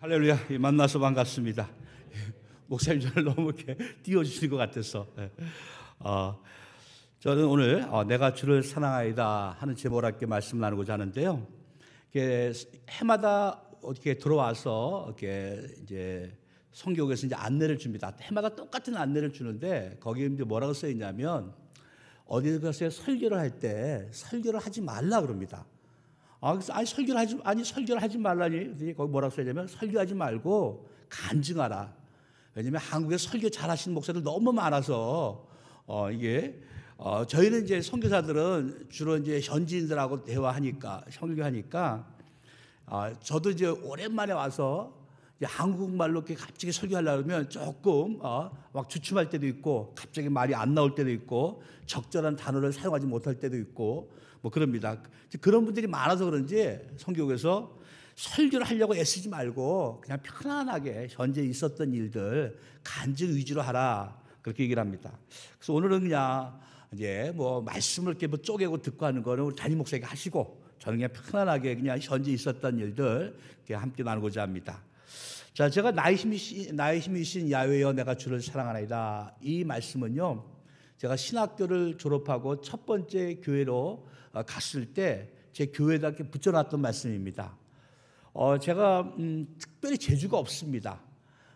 할렐루야, 만나서 반갑습니다. 목사님 저를 너무 이렇게 띄워주시는 것 같아서. 저는 오늘 내가 주를 사랑하이다 하는 제목으로 함께 말씀 나누고자 하는데요. 해마다 어떻게 들어와서 이렇게 이제 성경에서 이제 안내를 줍니다. 해마다 똑같은 안내를 주는데 거기에 이제 뭐라고 써 있냐면 어디 가서 설교를 할 때 설교를 하지 말라 그럽니다. 그래서 설교를 하지 말라니 거기 뭐라고 써있냐면 설교하지 말고 간증하라. 왜냐면 한국에 설교 잘하시는 목사들 너무 많아서 저희는 이제 선교사들은 주로 이제 현지인들하고 대화하니까 설교하니까 저도 이제 오랜만에 와서 이제 한국말로 이렇게 갑자기 설교하려고 그러면 조금 막 주춤할 때도 있고 갑자기 말이 안 나올 때도 있고 적절한 단어를 사용하지 못할 때도 있고 뭐 그럽니다. 그런 분들이 많아서 그런지 성경에서 설교를 하려고 애쓰지 말고 그냥 편안하게 현재 있었던 일들 간증 위주로 하라 그렇게 얘기를 합니다. 그래서 오늘은 그냥 이제 뭐 말씀을 이렇게 뭐 쪼개고 듣고 하는 거는 우리 담임 목사님이 하시고 저는 그냥 편안하게 그냥 현재 있었던 일들 이렇게 함께 나누고자 합니다. 자, 제가 나의 힘이신 야훼여 내가 주를 사랑하나이다 이 말씀은요. 제가 신학교를 졸업하고 첫 번째 교회로 갔을 때 제 교회에다 이렇게 붙여놨던 말씀입니다. 제가 특별히 재주가 없습니다.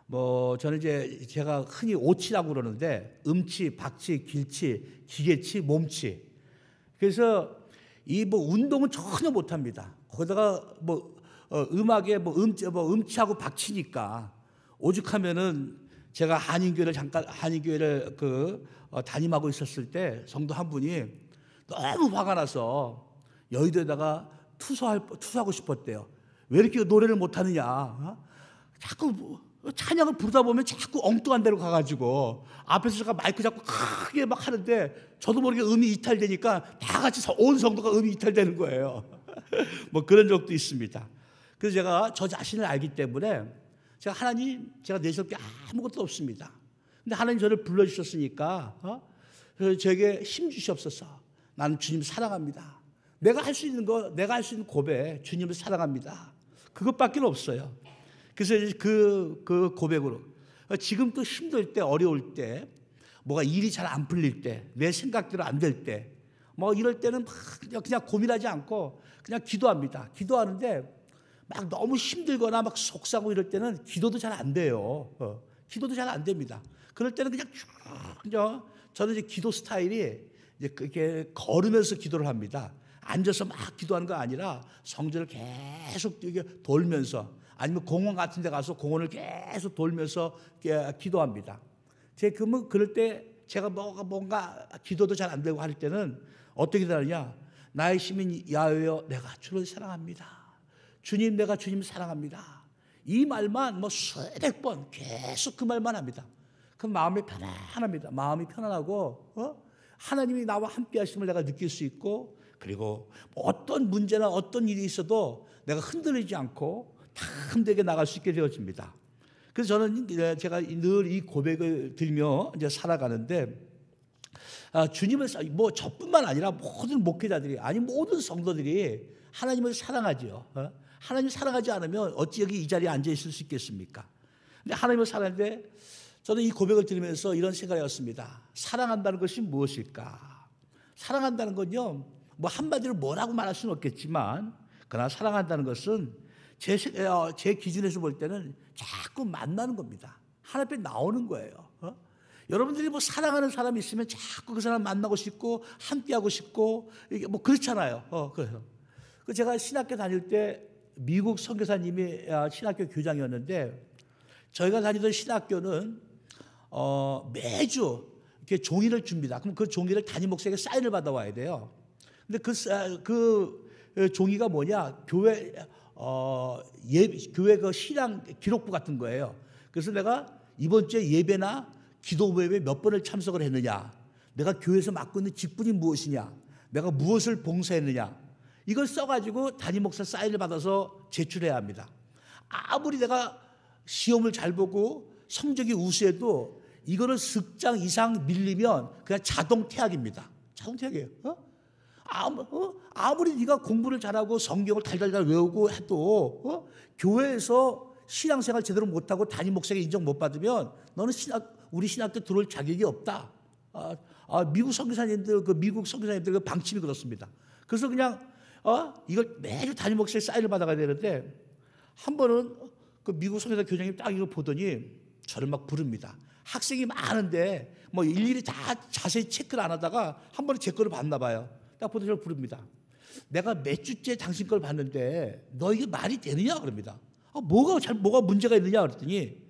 뭐 저는 이제 제가 흔히 오치라고 그러는데 음치, 박치, 길치, 기계치, 몸치. 그래서 이 뭐 운동은 전혀 못합니다. 거기다가 뭐 음악에 음치하고 박치니까 오죽하면은 제가 한인교회를 담임하고 있었을 때 성도 한 분이 너무 화가 나서 여의도에다가 투서하고 싶었대요. 왜 이렇게 노래를 못하느냐? 자꾸 찬양을 부르다 보면 자꾸 엉뚱한 데로 가가지고 앞에서 제가 마이크 잡고 크게 막 하는데 저도 모르게 음이 이탈되니까 다 같이 온 성도가 음이 이탈되는 거예요. 뭐 그런 적도 있습니다. 그래서 제가 저 자신을 알기 때문에 제가 내실 게 아무것도 없습니다. 근데 하나님 저를 불러주셨으니까 그래서 제게 힘 주시옵소서. 나는 주님 사랑합니다. 내가 할 수 있는 고백, 주님을 사랑합니다. 그것밖에 없어요. 그래서 그 고백으로 지금 또 힘들 때, 어려울 때, 뭐가 일이 잘 안 풀릴 때, 내 생각대로 안 될 때, 뭐 이럴 때는 그냥 고민하지 않고 그냥 기도합니다. 기도하는데 막 너무 힘들거나 막 속상하고 이럴 때는 기도도 잘 안 돼요. 기도도 잘 안 됩니다. 그럴 때는 그냥 저는 이제 기도 스타일이 이제 그렇게 걸으면서 기도를 합니다. 앉아서 막 기도하는 거 아니라 성전을 계속 돌면서 아니면 공원 같은 데 가서 공원을 계속 돌면서 기도합니다. 그럴 때 제가 뭔가 기도도 잘 안 되고 할 때는 어떻게 되느냐? 나의 시민 야훼여 내가 주를 사랑합니다. 주님 내가 주님 사랑합니다. 이 말만 뭐 수백 번 계속 그 말만 합니다. 그럼 마음이 편안합니다. 마음이 편안하고 하나님이 나와 함께 하심을 내가 느낄 수 있고 그리고 어떤 문제나 어떤 일이 있어도 내가 흔들리지 않고 담대하게 나갈 수 있게 되어집니다. 그래서 저는 제가 늘 이 고백을 들며 이제 살아가는데 주님을 뭐 저뿐만 아니라 모든 목회자들이 아니 모든 성도들이 하나님을 사랑하지요. 하나님 사랑하지 않으면 어찌 여기 이 자리에 앉아 있을 수 있겠습니까? 근데 하나님을 사랑하는데 저는 이 고백을 들으면서 이런 생각이 왔습니다. 사랑한다는 것이 무엇일까? 사랑한다는 건요. 뭐 한마디로 뭐라고 말할 수는 없겠지만 그러나 사랑한다는 것은 제 기준에서 볼 때는 자꾸 만나는 겁니다. 하나님 앞에 나오는 거예요. 여러분들이 뭐 사랑하는 사람이 있으면 자꾸 그 사람 만나고 싶고 함께하고 싶고 이게 뭐 그렇잖아요. 그래서 제가 신학교 다닐 때 미국 선교사님이 신학교 교장이었는데 저희가 다니던 신학교는 매주 이렇게 종이를 줍니다. 그럼 그 종이를 담임 목사에게 사인을 받아와야 돼요. 근데 그 종이가 뭐냐? 교회 그 신앙 기록부 같은 거예요. 그래서 내가 이번 주에 예배나 기도 모임에 몇 번을 참석을 했느냐, 내가 교회에서 맡고 있는 직분이 무엇이냐, 내가 무엇을 봉사했느냐, 이걸 써가지고 담임 목사 사인을 받아서 제출해야 합니다. 아무리 내가 시험을 잘 보고 성적이 우수해도 이거는 슥장 이상 밀리면 그냥 자동 퇴학입니다. 자동 퇴학이에요. 아무리 네가 공부를 잘하고 성경을 달달달 외우고 해도 교회에서 신앙생활 제대로 못하고 담임 목사에게 인정 못 받으면 너는 우리 신학교 들어올 자격이 없다. 미국 선교사님들, 미국 선교사님들 방침이 그렇습니다. 그래서 그냥 이걸 매주 담임 목사의 사인을 받아가야 되는데, 한 번은 그 미국 선교사 교장님 딱 이거 보더니 저를 막 부릅니다. 학생이 많은데 뭐 일일이 다 자세히 체크를 안 하다가 한 번에 제 거를 봤나 봐요. 딱 보더니 저를 부릅니다. 내가 몇 주째 당신 걸 봤는데 너 이게 말이 되느냐 그럽니다. 뭐가 문제가 있느냐 그랬더니,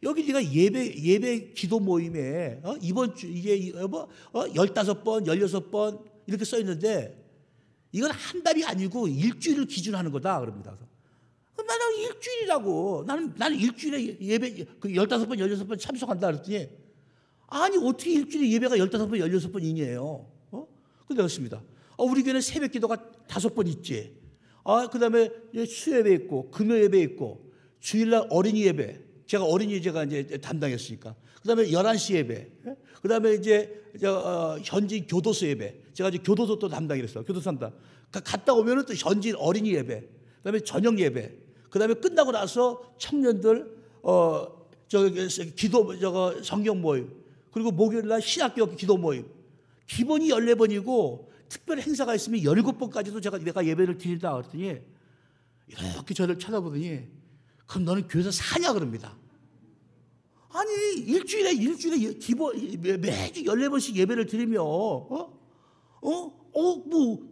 여기 네가 예배 기도 모임에 이번 주 이게 15번, 16번 이렇게 써 있는데 이건 한 달이 아니고 일주일을 기준하는 거다 그럽니다. 나는 일주일이라고. 나는 일주일에 예배 15번, 16번 참석한다 그랬더니, 아니 어떻게 일주일에 예배가 15번, 16번이냐요. 근데 그렇습니다. 우리 교회는 새벽 기도가 5번 있지. 그다음에 수예배 있고 금요 예배 있고 주일날 어린이 예배. 제가 이제 담당했으니까. 그다음에 11시 예배. 그다음에 이제 현지 교도소 예배. 제가 이제 교도소 또 담당했어요. 교도소 담당. 갔다 오면은 또 현지 어린이 예배. 그다음에 저녁 예배. 그다음에 끝나고 나서 청년들 성경 모임. 그리고 목요일날 신학교 기도 모임. 기본이 14번이고 특별 행사가 있으면 17번까지도 내가 예배를 드린다 그랬더니, 이렇게 저를 쳐다보더니, 그럼 너는 교회에서 사냐 그럽니다. 아니 일주일에 기본 매주 14번씩 예배를 드리며 뭐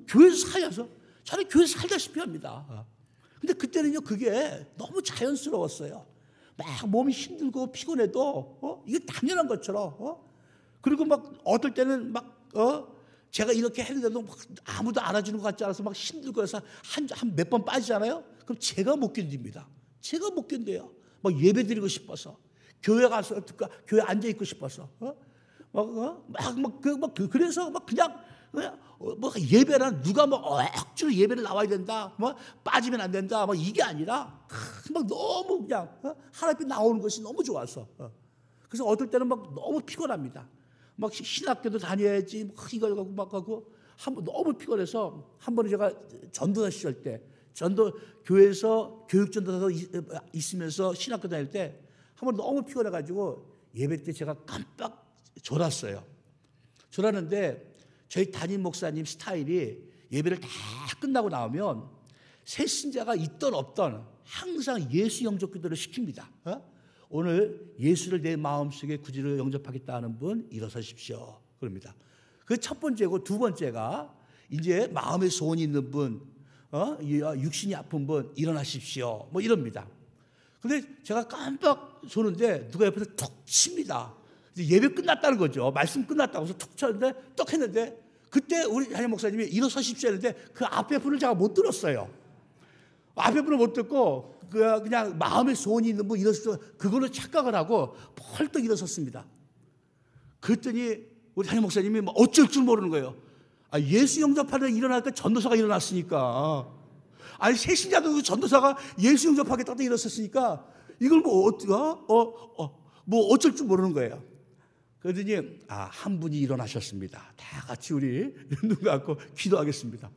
교회에서 사냐서 저는 교회에서 살다시피 합니다. 근데 그때는요 그게 너무 자연스러웠어요. 막 몸이 힘들고 피곤해도 이게 당연한 것처럼 그리고 막 어떨 때는 막 제가 이렇게 했는데도 막 아무도 알아주는 것 같지 않아서 막 힘들고 해서 한 몇 번 빠지잖아요. 그럼 제가 못 견딥니다. 제가 못 견뎌요. 막 예배 드리고 싶어서, 교회 가서 교회 앉아 있고 싶어서 그래서 막 그냥 뭐 예배란 누가 뭐 억지로 예배를 나와야 된다, 뭐 빠지면 안 된다, 뭐 이게 아니라 막 너무 그냥 하나님 앞에 나오는 것이 너무 좋아서 그래서 어떨 때는 막 너무 피곤합니다. 막 신학교도 다녀야지 막 이거 가고 막 하고 한번 너무 피곤해서 한 번은 제가 전도사 시절 때 교회에서 교육전도사로 있으면서 신학교 다닐 때 한 번 너무 피곤해가지고 예배 때 제가 깜빡 졸았어요. 졸았는데 저희 담임 목사님 스타일이 예배를 다 끝나고 나오면 새 신자가 있던 없던 항상 예수 영접 기도를 시킵니다. 오늘 예수를 내 마음속에 구주로 영접하겠다 하는 분 일어서십시오 그럽니다. 그 첫 번째고, 두 번째가 이제 마음의 소원이 있는 분, 육신이 아픈 분 일어나십시오 뭐 이럽니다. 근데 제가 깜빡 조는데 누가 옆에서 툭 칩니다. 예배 끝났다는 거죠. 말씀 끝났다고 해서 툭 쳤는데 떡 했는데, 그때 우리 담임 목사님이 일어서십시오 했는데 그 앞에 분을 제가 못 들었어요. 앞에 분을 못 듣고 그냥 마음의 소원이 있는 분 일어서십시오 그걸로 착각을 하고 펄떡 일어섰습니다. 그랬더니 우리 담임 목사님이 어쩔 줄 모르는 거예요. 예수 영접하려 일어나니까 전도사가 일어났으니까, 아니 새신자도 전도사가 예수 영접하겠다고 일어섰으니까 이걸 뭐 어쩔 줄 모르는 거예요. 그러더니 한 분이 일어나셨습니다. 다 같이 우리 눈 감고 기도하겠습니다.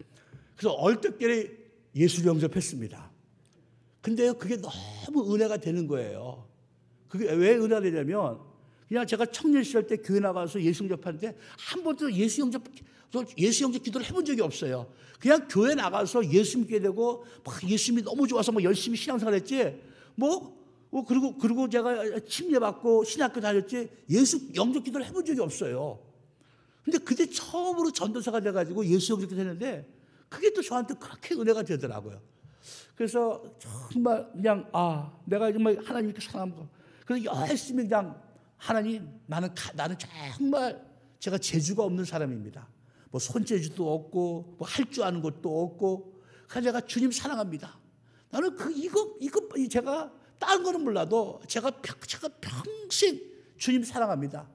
그래서 얼떨결에 예수 영접했습니다. 근데요 그게 너무 은혜가 되는 거예요. 그게 왜 은혜가 되냐면, 그냥 제가 청년 시절 때 교회 나가서 예수 영접하는데 한 번도 예수 영접 기도를 해본 적이 없어요. 그냥 교회 나가서 예수 믿게 되고 막 예수님이 너무 좋아서 막 열심히 신앙생활 했지, 그리고 제가 침례받고 신학교 다녔지 예수 영접 기도를 해본 적이 없어요. 근데 그때 처음으로 전도사가 돼가지고 예수 영접 기도 했는데 그게 또 저한테 그렇게 은혜가 되더라고요. 그래서 정말 그냥 내가 정말 하나님께 사랑하는 거. 그래서 열심히 그냥 하나님, 나는 정말 제가 재주가 없는 사람입니다. 뭐 손재주도 없고 뭐 할 줄 아는 것도 없고, 그래서 제가 주님 사랑합니다. 나는 이거 제가 다른 거는 몰라도 제가 평생 주님 사랑합니다.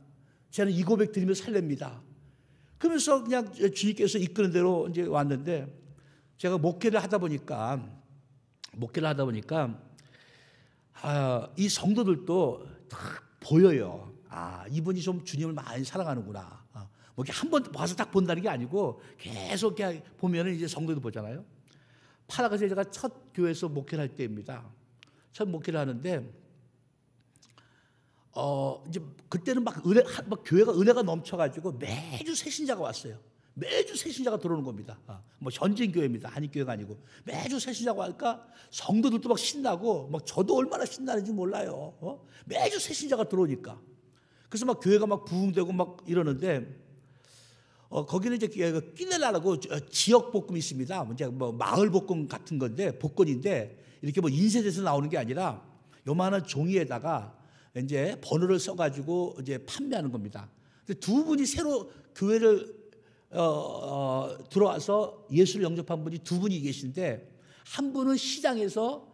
저는 이 고백 드리며 살렵니다. 그러면서 그냥 주님께서 이끄는 대로 이제 왔는데, 제가 목회를 하다 보니까 이 성도들도 딱 보여요. 이분이 좀 주님을 많이 사랑하는구나. 뭐 이렇게 한 번 봐서 딱 본다는 게 아니고 계속 이렇게 보면은 이제 성도들 보잖아요. 파라가서 제가 첫 교회에서 목회를 할 때입니다. 첫 목회를 하는데 이제 그때는 막 교회가 은혜가 넘쳐가지고 매주 새신자가 왔어요. 매주 새신자가 들어오는 겁니다. 뭐 현진 교회입니다. 한인 교회가 아니고 매주 새신자가 와니까 성도들도 막 신나고 막 저도 얼마나 신나는지 몰라요. 매주 새신자가 들어오니까 그래서 막 교회가 막 부흥되고 막 이러는데 거기는 이제 끼넬라라고 지역 볶음이 있습니다. 이제 뭐 마을 볶음 같은 건데 복권인데 이렇게 뭐 인쇄돼서 나오는 게 아니라 요만한 종이에다가 이제 번호를 써가지고 이제 판매하는 겁니다. 두 분이 새로 교회를 들어와서 예수를 영접한 분이 두 분이 계신데 한 분은 시장에서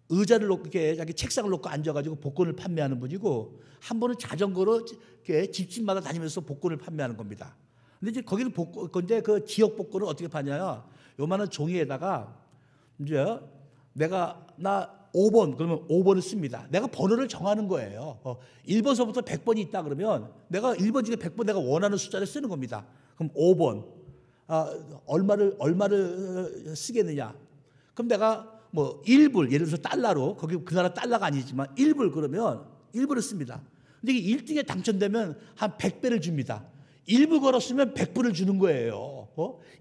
의자를 놓고 이렇게 자기 책상을 놓고 앉아가지고 복권을 판매하는 분이고 한 분은 자전거로 이렇게 집집마다 다니면서 복권을 판매하는 겁니다. 근데 이제 거기는 근데 그 지역 복권을 어떻게 파냐요? 요만한 종이에다가 이제 나 5번 그러면 5번을 씁니다. 내가 번호를 정하는 거예요. 1번서부터 100번이 있다 그러면 내가 1번 중에 100번 내가 원하는 숫자를 쓰는 겁니다. 그럼 5번 얼마를 쓰겠느냐? 그럼 내가 뭐 1불 예를 들어서 달러로 거기 그 나라 달러가 아니지만 1불 그러면 1불을 씁니다. 근데 이게 1등에 당첨되면 한 100배를 줍니다. 1불 걸었으면 100불을 주는 거예요.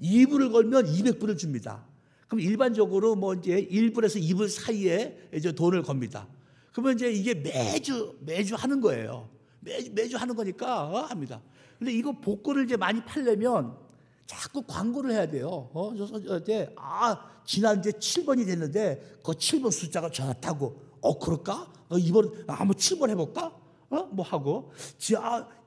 2불을 걸면 200불을 줍니다. 그럼 일반적으로 뭐 이제 1불에서 2불 사이에 이제 돈을 겁니다. 그러면 이제 이게 매주 하는 거예요. 매주 하는 거니까 합니다. 근데 이거 복권을 이제 많이 팔려면 자꾸 광고를 해야 돼요. 지난 이제 7번이 됐는데 그 7번 숫자가 좋다고. 그럴까? 이번 한번 7번 해볼까? 뭐 하고.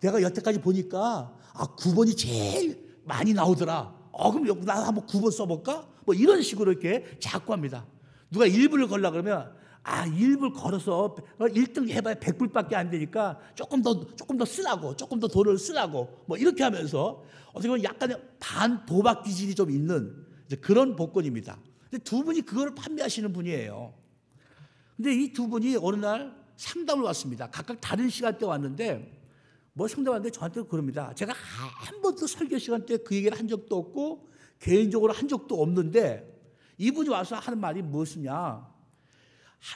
내가 여태까지 보니까 9번이 제일 많이 나오더라. 그럼 나 한번 9번 써볼까? 뭐 이런 식으로 이렇게 자꾸 합니다. 누가 1불을 걸라 그러면 1불 걸어서 1등 해봐야 100불밖에 안 되니까 조금 더 쓰라고, 조금 더 돈을 쓰라고 뭐 이렇게 하면서 어떻게 보면 약간의 반도박 기질이 좀 있는 그런 복권입니다. 근데 두 분이 그걸 판매하시는 분이에요. 근데 이 두 분이 어느 날 상담을 왔습니다. 각각 다른 시간대에 왔는데 뭐 상담하는데 저한테 그럽니다. 제가 한 번도 설교 시간 때 그 얘기를 한 적도 없고 개인적으로 한 적도 없는데 이분이 와서 하는 말이 무엇이냐?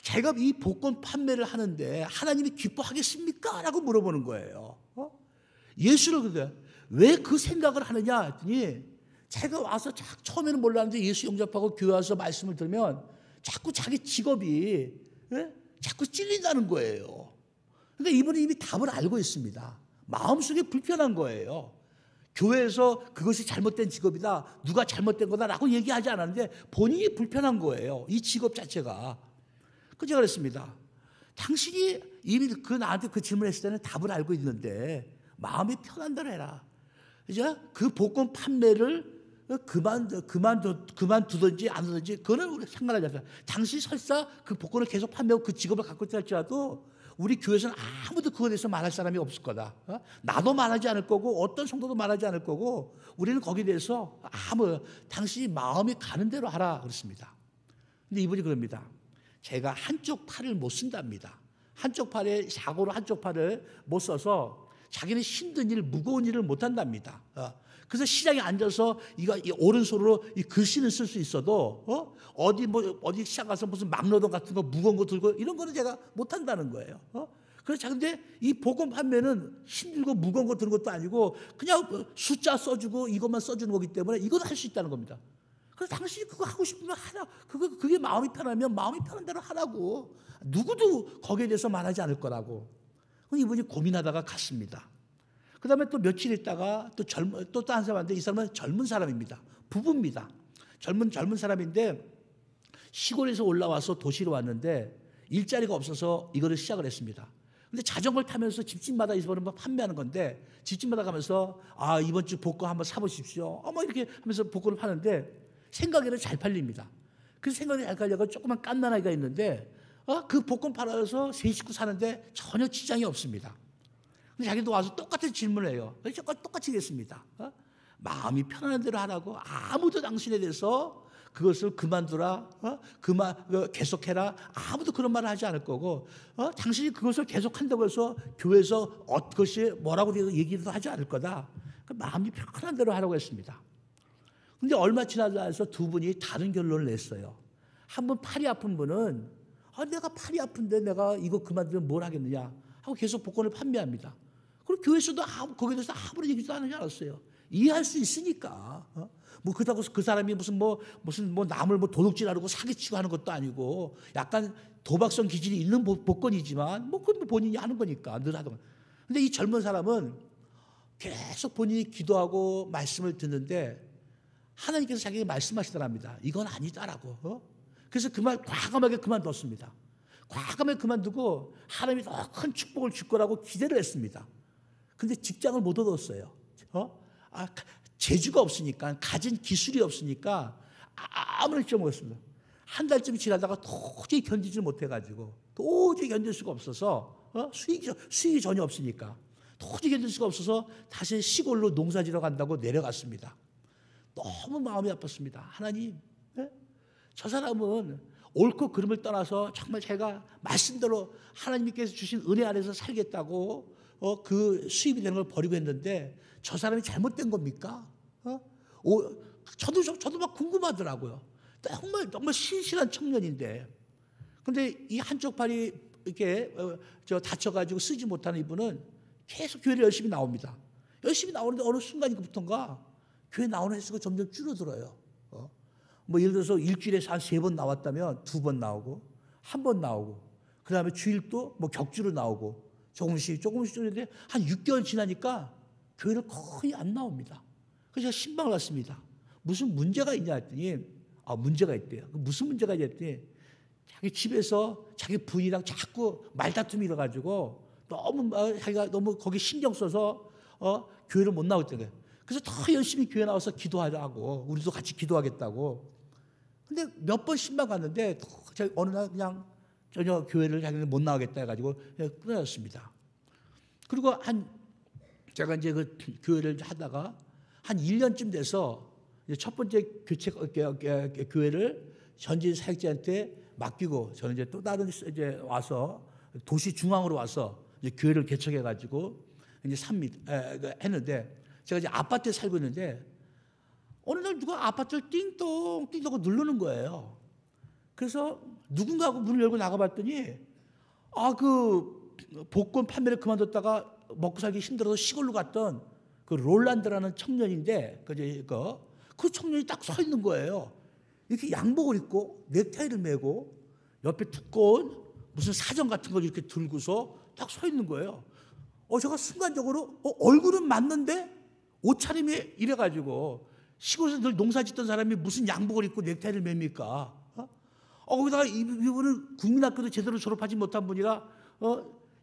제가 이 복권 판매를 하는데 하나님이 기뻐하겠습니까? 라고 물어보는 거예요. 예수를 그래. 왜 그 생각을 하느냐 했더니 제가 와서 처음에는 몰랐는데 예수 영접하고 교회 와서 말씀을 들으면 자꾸 자기 직업이 자꾸 찔린다는 거예요. 그러니까 이분이 이미 답을 알고 있습니다. 마음속에 불편한 거예요. 교회에서 그것이 잘못된 직업이다, 누가 잘못된 거다라고 얘기하지 않았는데 본인이 불편한 거예요. 이 직업 자체가. 그래서 제가 그랬습니다. 당신이 이미 나한테 그 질문했을 때는 답을 알고 있는데 마음이 편한 대로 해라. 이제 그 복권 판매를 그만두든지 안 하든지 그거는 우리 상관하지 않아요. 당신이 설사 그 복권을 계속 판매하고 그 직업을 갖고 있다 할지라도 우리 교회에서는 아무도 그거에 대해서 말할 사람이 없을 거다. 나도 말하지 않을 거고 어떤 성도도 말하지 않을 거고 우리는 거기에 대해서 당신이 마음이 가는 대로 하라 그랬습니다. 근데 이분이 그럽니다. 제가 한쪽 팔을 못 쓴답니다. 한쪽 팔에 사고로 한쪽 팔을 못 써서 자기는 힘든 일, 무거운 일을 못 한답니다. 그래서 시장에 앉아서 이 오른손으로 이 글씨는 쓸 수 있어도 어디 시장 가서 무슨 막노동 같은 거 무거운 거 들고 이런 거는 제가 못 한다는 거예요. 그래서 근데 이 복권 판매는 힘들고 무거운 거 드는 것도 아니고 그냥 숫자 써주고 이것만 써주는 거기 때문에 이건 할 수 있다는 겁니다. 그래서 당신이 그거 하고 싶으면 하라. 그게 마음이 편하면 마음이 편한 대로 하라고. 누구도 거기에 대해서 말하지 않을 거라고. 이분이 고민하다가 갔습니다. 그 다음에 또 며칠 있다가 또 다른 사람 왔는데 이 사람은 젊은 사람입니다. 부부입니다. 젊은 사람인데 시골에서 올라와서 도시로 왔는데 일자리가 없어서 이거를 시작을 했습니다. 근데 자전거를 타면서 집집마다 이 사람은 판매하는 건데 집집마다 가면서 이번 주 복권 한번 사보십시오. 뭐 이렇게 하면서 복권을 파는데 생각에는 잘 팔립니다. 그 생각이 잘 팔려서 조그만 깐난 아이가 있는데 그 복권 팔아서 세 식구 사는데 전혀 지장이 없습니다. 근데 자기도 와서 똑같은 질문을 해요. 똑같이 했습니다. 마음이 편안한 대로 하라고 아무도 당신에 대해서 그것을 그만두라, 계속해라 아무도 그런 말을 하지 않을 거고 당신이 그것을 계속한다고 해서 교회에서 그것이 뭐라고 얘기도 하지 않을 거다. 마음이 편한 대로 하라고 했습니다. 근데 얼마 지나지 않아서 두 분이 다른 결론을 냈어요. 한 분 팔이 아픈 분은 내가 팔이 아픈데 내가 이거 그만두면 뭘 하겠느냐 하고 계속 복권을 판매합니다. 그리고 교회에서도 거기에 대해서 아무런 얘기도 안 하지 않았어요. 이해할 수 있으니까. 뭐 그렇다고 그 사람이 무슨 남을 뭐 도둑질하고 사기치고 하는 것도 아니고 약간 도박성 기질이 있는 복권이지만 뭐 그건 본인이 하는 거니까 늘 하던. 근데 이 젊은 사람은 계속 본인이 기도하고 말씀을 듣는데 하나님께서 자기에게 말씀하시더랍니다. 이건 아니다라고. 그래서 그 말 과감하게 그만뒀습니다. 과감하게 그만두고 하나님이 더 큰 축복을 줄 거라고 기대를 했습니다. 근데 직장을 못 얻었어요. 재주가 없으니까, 가진 기술이 없으니까 아무런 시험 못했습니다. 한 달쯤 지나다가 도저히 견디지 못해가지고 도저히 견딜 수가 없어서 수익이 전혀 없으니까 도저히 견딜 수가 없어서 다시 시골로 농사지러 간다고 내려갔습니다. 너무 마음이 아팠습니다. 하나님, 저 사람은 옳고 그름을 떠나서 정말 제가 말씀대로 하나님께서 주신 은혜 안에서 살겠다고 그 수입이 되는 걸 버리고 했는데 저 사람이 잘못된 겁니까? 저도 막 궁금하더라고요. 정말 신실한 청년인데, 근데 이 한쪽 팔이 이렇게 다쳐가지고 쓰지 못하는 이분은 계속 교회를 열심히 나옵니다. 열심히 나오는데 어느 순간부터인가 교회 나오는 횟수가 점점 줄어들어요. 뭐 예를 들어서 일주일에 한 3번 나왔다면 2번 나오고 1번 나오고, 그 다음에 주일도 뭐 격주로 나오고 조금씩 줄는데 한 6개월 지나니까 교회를 거의 안 나옵니다. 그래서 제가 신방을 왔습니다. 무슨 문제가 있냐 했더니 문제가 있대요. 무슨 문제가 있냐 했더니 자기 집에서 자기 부인이랑 자꾸 말다툼이 일어가지고 자기가 너무 거기 신경 써서 교회를 못 나오겠다고요. 그래서 더 열심히 교회 나와서 기도하라고, 우리도 같이 기도하겠다고. 근데 몇 번 신방 갔는데 어느 날 그냥 전혀 교회를 자기는 못 나가겠다 해가지고 끊어졌습니다. 그리고 제가 이제 그 교회를 하다가 한 1년쯤 돼서 이제 첫 번째 교회를 전진 사역자한테 맡기고 저는 이제 또 다른 이제 와서 도시 중앙으로 와서 이제 교회를 개척해가지고 이제 했는데, 제가 이제 아파트에 살고 있는데 어느 날 누가 아파트를 띵동 하고 누르는 거예요. 그래서 누군가하고 문을 열고 나가봤더니 그 복권 판매를 그만뒀다가 먹고 살기 힘들어서 시골로 갔던 그 롤란드라는 청년인데 그 청년이 딱 서 있는 거예요. 이렇게 양복을 입고 넥타이를 메고 옆에 두꺼운 무슨 사전 같은 걸 이렇게 들고서 딱 서 있는 거예요. 제가 순간적으로 얼굴은 맞는데 옷차림이 이래가지고 시골에서 늘 농사 짓던 사람이 무슨 양복을 입고 넥타이를 맵니까? 거기다가 이분은 국민학교도 제대로 졸업하지 못한 분이라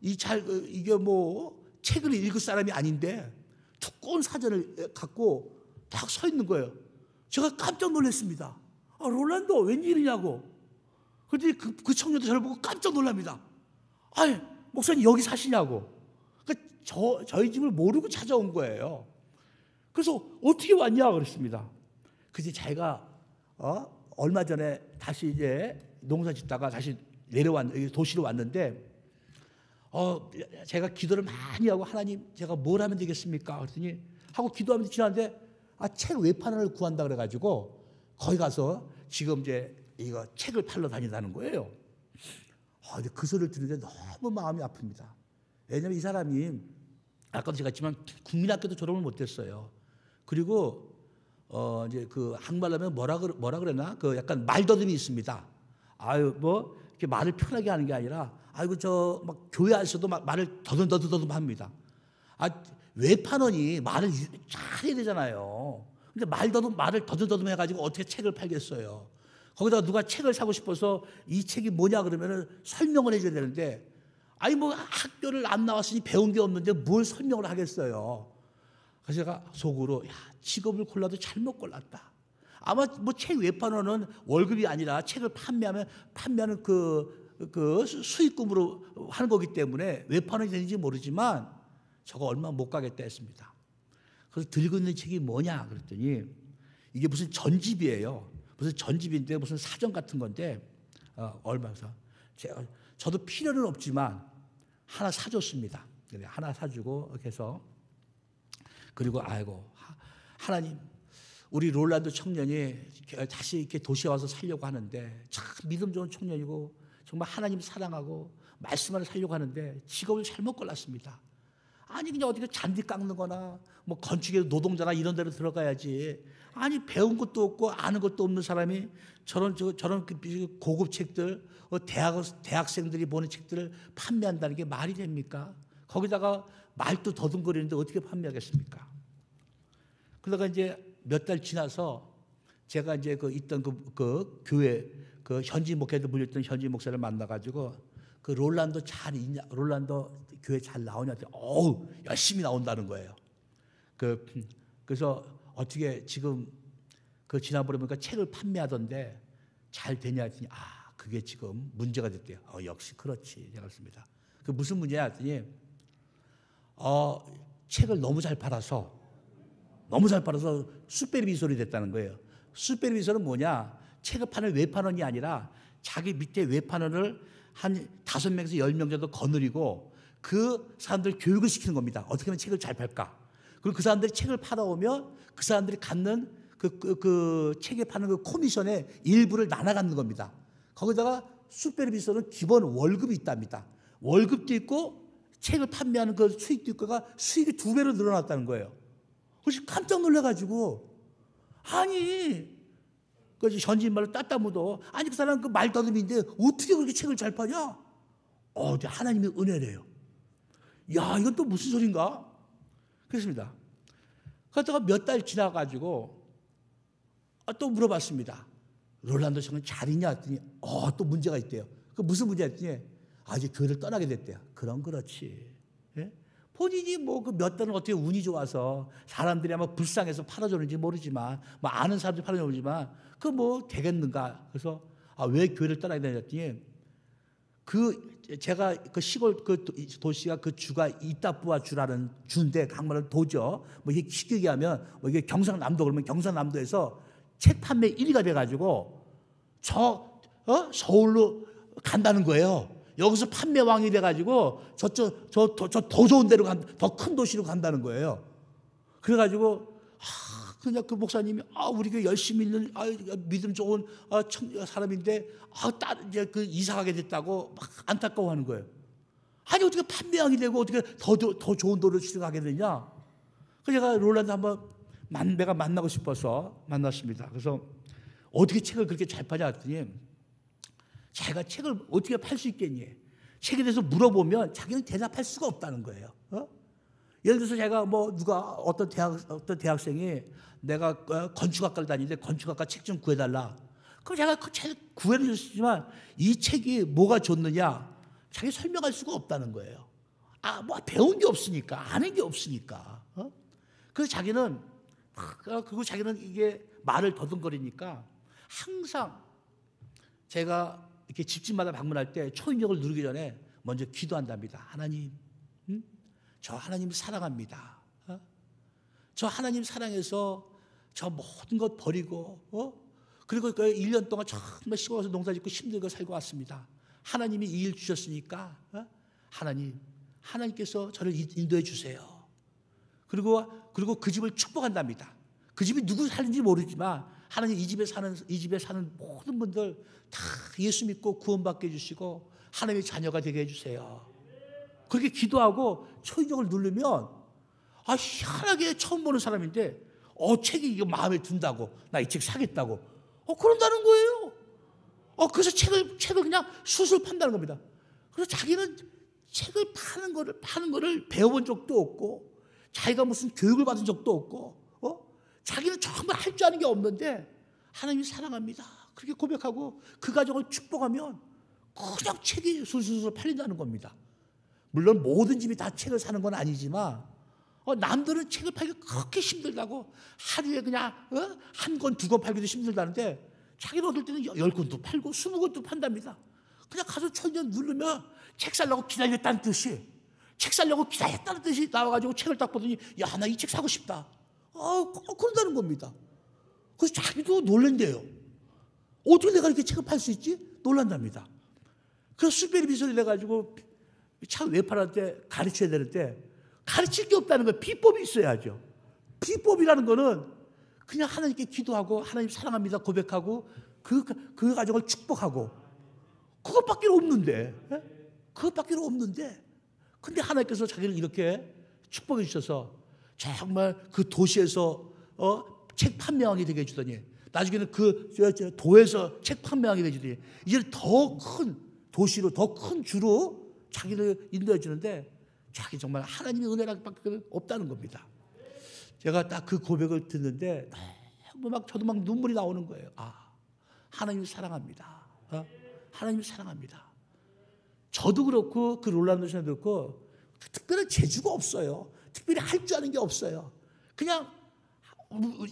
이게 뭐 책을 읽을 사람이 아닌데 두꺼운 사전을 갖고 딱 서 있는 거예요. 제가 깜짝 놀랐습니다. 롤란도 웬일이냐고. 그랬더니 그 청년도 저를 보고 깜짝 놀랍니다. 목사님 여기 사시냐고. 그러니까 저희 집을 모르고 찾아온 거예요. 그래서 어떻게 왔냐 그랬습니다. 그래서 자기가 얼마 전에 다시 이제 농사 짓다가 다시 도시로 왔는데 제가 기도를 많이 하고 하나님 제가 뭘 하면 되겠습니까? 그랬더니 하고 기도하면서 지났는데 책 외판을 구한다 그래가지고 거기 가서 지금 이제 이거 책을 팔러 다닌다는 거예요. 근데 그 소리를 들으는데 너무 마음이 아픕니다. 왜냐하면 이 사람이 아까도 제가 했지만 국민학교도 졸업을 못했어요. 그리고 이제 그 한국말로 하면 뭐라 그러나 그 약간 말더듬이 있습니다. 뭐 이렇게 말을 편하게 하는 게 아니라 저 막 교회 안에서도 막 말을 더듬 합니다. 외판원이 말을 잘 해야 되잖아요. 근데 말을 더듬 해가지고 어떻게 책을 팔겠어요. 거기다가 누가 책을 사고 싶어서 이 책이 뭐냐 그러면은 설명을 해줘야 되는데 뭐 학교를 안 나왔으니 배운 게 없는데 뭘 설명을 하겠어요. 그래서 제가 속으로 직업을 골라도 잘못 골랐다. 아마 뭐 책 외판원은 월급이 아니라 책을 판매하는 그 수익금으로 하는 거기 때문에 외판원이 되는지 모르지만 저거 얼마 못 가겠다 했습니다. 그래서 들고 있는 책이 뭐냐 그랬더니 이게 무슨 전집이에요. 무슨 전집인데 무슨 사전 같은 건데 얼마서 저도 필요는 없지만 하나 사줬습니다. 하나 사주고 이렇게 해서 그리고 하나님 우리 롤란드 청년이 다시 이렇게 도시에 와서 살려고 하는데 참 믿음 좋은 청년이고 정말 하나님 사랑하고 말씀을 살려고 하는데 직업을 잘못 골랐습니다. 아니 그냥 어떻게 잔디 깎는 거나 뭐 건축의 노동자나 이런 데로 들어가야지. 아니 배운 것도 없고 아는 것도 없는 사람이 저런 그 고급 책들, 대학생들이 보는 책들을 판매한다는 게 말이 됩니까? 거기다가 말도 더듬거리는데 어떻게 판매하겠습니까? 그러다가 이제 몇 달 지나서 제가 이제 있던 그 교회 그 현지 목회도 불렸던 현지 목사를 만나가지고 그 롤란도 잘 있냐, 롤란도 교회 잘 나오냐, 어우 열심히 나온다는 거예요. 그래서 어떻게 지금 그 지난번에 보니까 책을 판매하던데 잘 되냐 했더니 그게 지금 문제가 됐대요. 역시 그렇지 제가 그렇습니다. 그 무슨 문제냐 했더니 책을 너무 잘 팔아서 숯배리 비솔이 됐다는 거예요. 숯배리 비솔은 뭐냐? 책을 파는 외판원이 아니라 자기 밑에 외판원을 한 5명에서 10명 정도 거느리고 그 사람들 교육을 시키는 겁니다. 어떻게 하면 책을 잘 팔까? 그리고 그 사람들이 책을 팔아오면 그 사람들이 갖는 그 책에 파는 그 코미션의 일부를 나눠 갖는 겁니다. 거기다가 숯배리 비솔은 기본 월급이 있답니다. 월급도 있고 책을 판매하는 그 수익도 있고가 수익이 2배로 늘어났다는 거예요. 그래서 깜짝 놀라가지고 아니 그 현지인 말로 따따무도 아니 그 사람 그 말더듬인데 어떻게 그렇게 책을 잘 파냐? 하나님의 은혜래요. 야 이건 또 무슨 소린가? 그렇습니다. 그러다가 몇 달 지나가지고 또 물어봤습니다. 롤란도 형은 잘 있냐 했더니 또 문제가 있대요. 그 무슨 문제가 있더니 이제 교회를 떠나게 됐대요. 그렇지. 예? 본인이 뭐 그 몇 달은 어떻게 운이 좋아서 사람들이 아마 불쌍해서 팔아줬는지 모르지만 뭐 아는 사람들이 팔아줬는지 모르지만 그 뭐 되겠는가? 그래서 왜 교회를 떠나게 되냐더니 제가 그 시골 그 도시가 그 주가 이따뿌아 주라는 주인데 강만을 도죠. 뭐 이게 쉽게 얘기하면 뭐 이게 경상남도 그러면 경상남도에서 책 판매 1위가 돼가지고 서울로 간다는 거예요. 여기서 판매왕이 돼가지고 더 좋은 데로 더 큰 도시로 간다는 거예요. 그래가지고 그냥 그 목사님이 우리 교회 열심히 있는 믿음 좋은 사람인데 이제 그 이사 가게 됐다고 막 안타까워하는 거예요. 아니 어떻게 판매왕이 되고 어떻게 더 좋은 도시로 가게 되냐? 그래서 제가 롤란드 한번 내가 만나고 싶어서 만났습니다. 그래서 어떻게 책을 그렇게 잘 파냐 했더니 자기가 책을 어떻게 팔 수 있겠니? 책에 대해서 물어보면 자기는 대답할 수가 없다는 거예요. 예를 들어서 제가 어떤 대학생이 내가 건축학과를 다니는데 건축학과 책 좀 구해달라. 그럼 제가 그 책 구해줬지만 이 책이 뭐가 좋느냐? 자기 설명할 수가 없다는 거예요. 뭐 배운 게 없으니까, 아는 게 없으니까. 그래서 자기는 이게 말을 더듬거리니까 항상 제가 이렇게 집집마다 방문할 때 초인종을 누르기 전에 먼저 기도한답니다. 하나님, 저 하나님 사랑합니다. 저 하나님 사랑해서 저 모든 것 버리고 그리고 그 1년 동안 정말 시골에서 농사짓고 힘들게 살고 왔습니다. 하나님이 이 일 주셨으니까 하나님께서 저를 인도해 주세요. 그리고 그 집을 축복한답니다. 그 집이 누구 사는지 모르지만 하나님 이 집에 사는 모든 분들 다 예수 믿고 구원받게 해주시고 하나님의 자녀가 되게 해주세요. 그렇게 기도하고 초인종을 누르면 희한하게 처음 보는 사람인데 책이 이거 마음에 든다고 나 이 책 사겠다고 그런다는 거예요. 그래서 책을 그냥 수술 판다는 겁니다. 그래서 자기는 책을 파는 거를 배워본 적도 없고 자기가 무슨 교육을 받은 적도 없고 자기는 정말 할 줄 아는 게 없는데 하나님이 사랑합니다. 그렇게 고백하고 그 가정을 축복하면 그냥 책이 술술 팔린다는 겁니다. 물론 모든 집이 다 책을 사는 건 아니지만 남들은 책을 팔기 그렇게 힘들다고 하루에 그냥 한 권, 2권 팔기도 힘들다는데 자기는 얻을 때는 10권도 팔고 20권도 판답니다. 그냥 가서 초인종 누르면 책 살려고 기다렸다는 뜻이 나와가지고 책을 딱 보더니 나 이 책 사고 싶다. 그런다는 겁니다. 그래서 자기도 놀란대요. 어떻게 내가 이렇게 책을 팔 수 있지? 놀란답니다. 그래서 숯배리 비소리 내가지고 참 외판한테 가르쳐야 되는데 가르칠 게 없다는 거예요. 비법이 있어야죠. 비법이라는 거는 그냥 하나님께 기도하고 하나님 사랑합니다 고백하고 그 가정을 축복하고 그것밖에 없는데, 그것밖에 없는데, 근데 하나님께서 자기를 이렇게 축복해 주셔서 정말 그 도시에서 책 판매하게 되게 해주더니, 나중에는 그 도에서 책 판매하게 해주더니, 이제 더 큰 도시로, 더 큰 주로 자기를 인도해 주는데, 자기 정말 하나님의 은혜밖에 없다는 겁니다. 제가 딱 그 고백을 듣는데 저도 막 눈물이 나오는 거예요. 하나님을 사랑합니다. 하나님을 사랑합니다. 저도 그렇고 그 롤란도 씨도 그렇고 특별한 재주가 없어요. 특별히 할 줄 아는 게 없어요. 그냥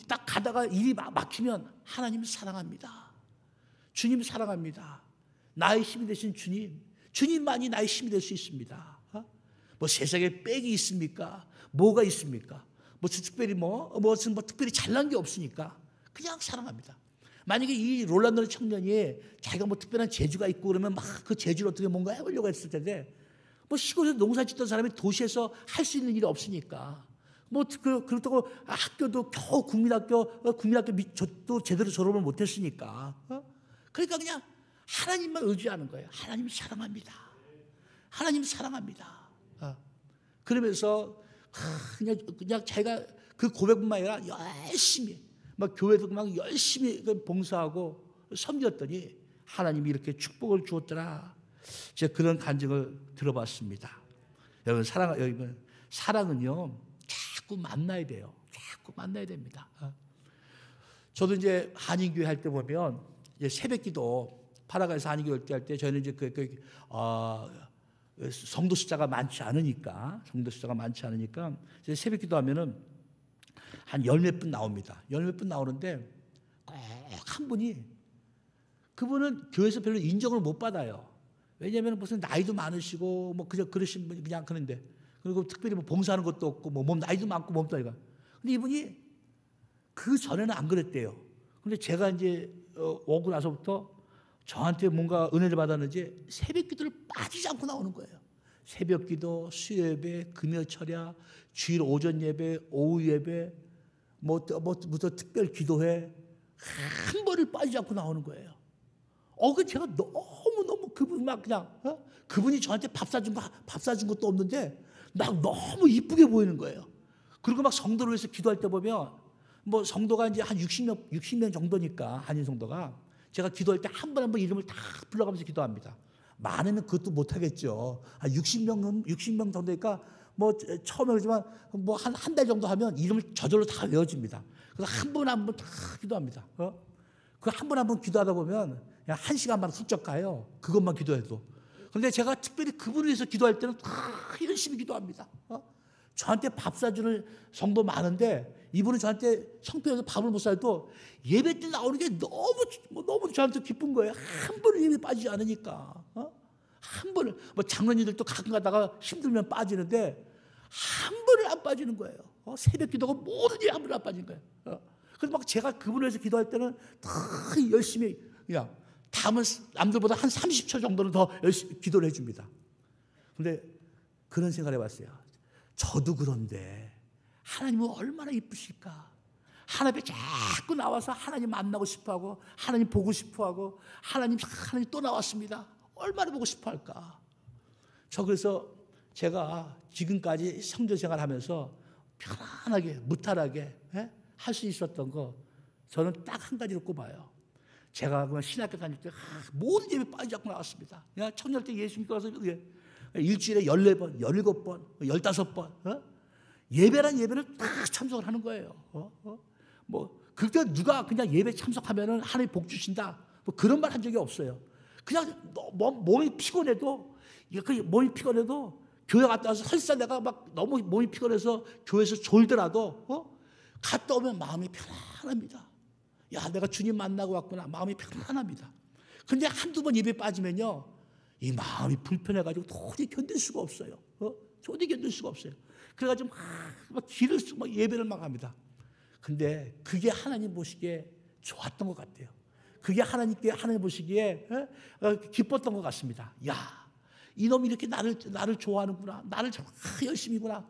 딱 가다가 일이 막히면 하나님을 사랑합니다. 주님 사랑합니다. 나의 힘이 되신 주님, 주님만이 나의 힘이 될 수 있습니다. 뭐 세상에 빽이 있습니까? 뭐가 있습니까? 뭐 특별히 특별히 잘난 게 없으니까 그냥 사랑합니다. 만약에 이 롤란도 청년이 자기가 뭐 특별한 재주가 있고 그러면 막 그 재주를 어떻게 뭔가 해보려고 했을 텐데, 뭐 시골에서 농사 짓던 사람이 도시에서 할 수 있는 일이 없으니까, 뭐 그렇다고 학교도 겨우 국민학교 또 제대로 졸업을 못했으니까, 그러니까 그냥 하나님만 의지하는 거예요. 하나님 사랑합니다. 하나님 사랑합니다. 그러면서 그냥 자기가 그 고백뿐만 아니라 열심히 막 교회도 막 열심히 봉사하고 섬겼더니 하나님이 이렇게 축복을 주었더라. 제가 그런 간증을 들어봤습니다. 여러분 사랑은요 자꾸 만나야 돼요. 자꾸 만나야 됩니다. 저도 이제 한인교회 할 때 보면 이제 새벽기도 파라과에서 한인교회 할 때 저희는 이제 성도 숫자가 많지 않으니까 이제 새벽기도 하면은 한 열 몇 분 나옵니다. 열 몇 분 나오는데 꼭 한 분이, 그분은 교회에서 별로 인정을 못 받아요. 왜냐하면 무슨 나이도 많으시고 뭐 그냥 그러신 분이 그냥 그런데, 그리고 특별히 뭐 봉사하는 것도 없고 뭐 몸 나이도 많고 몸도 아니가. 근데 이분이 그 전에는 안 그랬대요. 근데 제가 이제 오고 나서부터 저한테 뭔가 은혜를 받았는지 새벽기도를 빠지지 않고 나오는 거예요. 새벽기도, 수요예배, 금요철야, 주일 오전 예배, 오후 예배, 무슨 특별 기도회 한 번을 빠지지 않고 나오는 거예요. 그 제가 너무 그분 막 그냥 그분이 저한테 밥 사준 것도 없는데 막 너무 이쁘게 보이는 거예요. 그리고 막 성도를 위해서 기도할 때 보면 뭐 성도가 이제 한 60명 정도니까, 한인 성도가, 제가 기도할 때 한 번 한 번 이름을 다 불러가면서 기도합니다. 많으면 그것도 못하겠죠. 한 60명 정도니까 뭐 처음에 그러지만 뭐 한 달 정도 하면 이름을 저절로 다 외워집니다. 그래서 한 번 한 번 다 기도합니다. 그 한 번 한 번 기도하다 보면 그냥 1시간만 훌쩍 가요. 그것만 기도해도. 그런데 제가 특별히 그분을 위해서 기도할 때는 다 열심히 기도합니다. 저한테 밥 사주는 성도 많은데 이분은 저한테 형편에서 밥을 못 사도 예배 때 나오는 게 너무 저한테 기쁜 거예요. 한 번을 예배 빠지지 않으니까. 한 번을, 뭐 장로님들도 가끔 가다가 힘들면 빠지는데 한 번을 안 빠지는 거예요. 새벽 기도가 모든 일에 한 번을 안 빠지는 거예요. 그래서 막 제가 그분을 위해서 기도할 때는 다 열심히 그냥 다음은 남들보다 한 30초 정도는 더 열심히 기도를 해줍니다. 그런데 그런 생각을 해봤어요. 저도 그런데 하나님은 얼마나 이쁘실까? 하나님 앞에 자꾸 나와서 하나님 만나고 싶어하고 하나님 보고 싶어하고 하나님 또 나왔습니다. 얼마나 보고 싶어할까? 그래서 제가 지금까지 성전 생활하면서 편안하게 무탈하게 할 수 있었던 거, 저는 딱 한 가지로 꼽아요. 제가 신학교 다닐 때 모든 예배 빠지지 않고 나왔습니다. 그냥 청년 때 예수 믿고 와서 일주일에 14번, 17번, 15번 예배란 예배를 다 참석을 하는 거예요. 뭐 그때 누가 그냥 예배 참석하면은 하나님 복 주신다, 뭐 그런 말 한 적이 없어요. 그냥 몸이 피곤해도 교회 갔다 와서 설사 내가 막 너무 몸이 피곤해서 교회에서 졸더라도 갔다 오면 마음이 편안합니다. 야, 내가 주님 만나고 왔구나. 마음이 편안합니다. 근데 한두 번 예배 빠지면요, 이 마음이 불편해가지고 도저히 견딜 수가 없어요. 도저히 견딜 수가 없어요. 그래가지고 막 기를 쓰고 막 예배를 막 합니다. 근데 그게 하나님 보시기에 좋았던 것 같아요. 그게 하나님 보시기에 기뻤던 것 같습니다. 야, 이놈이 이렇게 나를 좋아하는구나. 나를 열심히구나.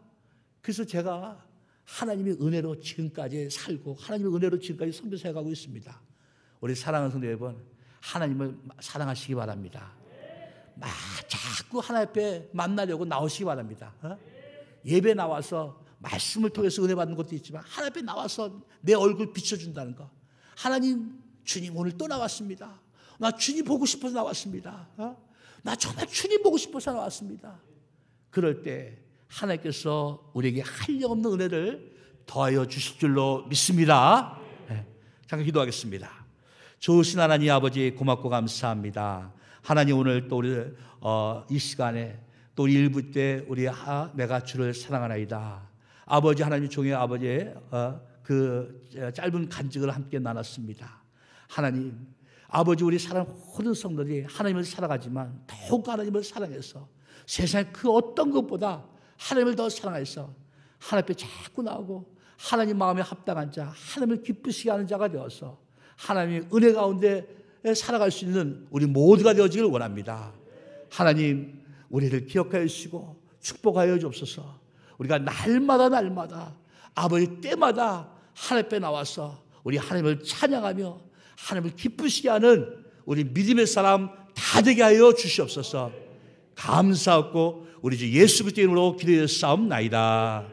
그래서 제가 하나님의 은혜로 지금까지 살고 하나님의 은혜로 지금까지 선교사해 가고 있습니다. 우리 사랑하는 성도 여러분, 하나님을 사랑하시기 바랍니다. 자꾸 하나님 앞에 만나려고 나오시기 바랍니다. 예배 나와서 말씀을 통해서 은혜 받는 것도 있지만 하나님 앞에 나와서 내 얼굴 비춰준다는 거. 하나님, 주님 오늘 또 나왔습니다. 나 주님 보고 싶어서 나왔습니다. 나 정말 주님 보고 싶어서 나왔습니다. 그럴 때 하나님께서 우리에게 한량없는 은혜를 더하여 주실 줄로 믿습니다. 잠깐 기도하겠습니다. 좋으신 하나님 아버지 고맙고 감사합니다. 하나님 오늘 또 우리 이 시간에 또 우리 일부 때 우리 내가 주를 사랑하나이다. 아버지 하나님 종의 아버지의 그 짧은 간증을 함께 나눴습니다. 하나님 아버지 우리 사랑 모든 성도들이 하나님을 사랑하지만 더욱 하나님을 사랑해서 세상의 그 어떤 것보다 하나님을 더 사랑해서 하나님 앞에 자꾸 나오고 하나님 마음에 합당한 자, 하나님을 기쁘시게 하는 자가 되어서 하나님의 은혜 가운데 살아갈 수 있는 우리 모두가 되어지길 원합니다. 하나님 우리를 기억하여 주시고 축복하여 주옵소서. 우리가 날마다 아버지 때마다 하나님 앞에 나와서 우리 하나님을 찬양하며 하나님을 기쁘시게 하는 우리 믿음의 사람 다 되게 하여 주시옵소서. 감사하고 우리 주 예수 그리스도 이름으로 기도하옵나이다.